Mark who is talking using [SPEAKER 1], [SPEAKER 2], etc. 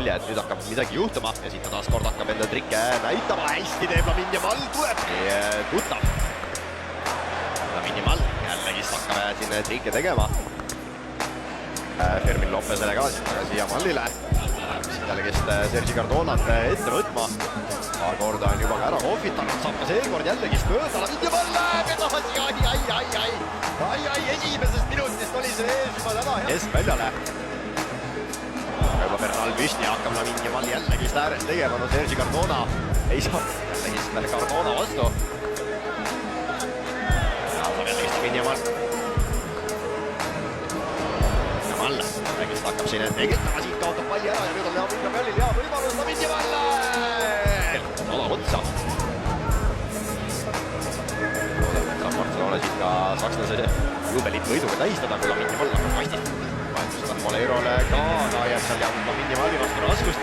[SPEAKER 1] mulje, et nüüd hakkab midagi juhtuma ja siit ta taas kord hakkab enda trikke näitama. Hästi teeb Lamine Yamal, tuleb tuttav. Lamine Yamal jällegi hakkab siin trikke tegema. Fermin Lopesele ka siit tagasi Yamalile. Jällegist Sergi Cardonat ette võtma. Paar korda on juba ka ära kohvitanud, saab ka seekord jällegist mööda. Lamine Yamal vedasi, ai, esimesest minutist oli see ees juba täna keskväljale. Juba Bernal püsti hakkab Lamine Yamal jällegist ääres tegema, no Sergi Cardona ei saa jällegist Cardona vastu. Ja saab jällegist Lamine Yamal. Jällegist hakkab siin tegema, siit kaotab palli ära ja nüüd on Lamine Yamalil hea võimalus. Lamine Yamal! Ala otsa. Saab Barcelona siit ka sakslase juubelit võiduga tähistada, kui Lamine Yamal hakkab kastist. Vahetustab Moleirole ka, jääb seal jäänud Lamine Yamal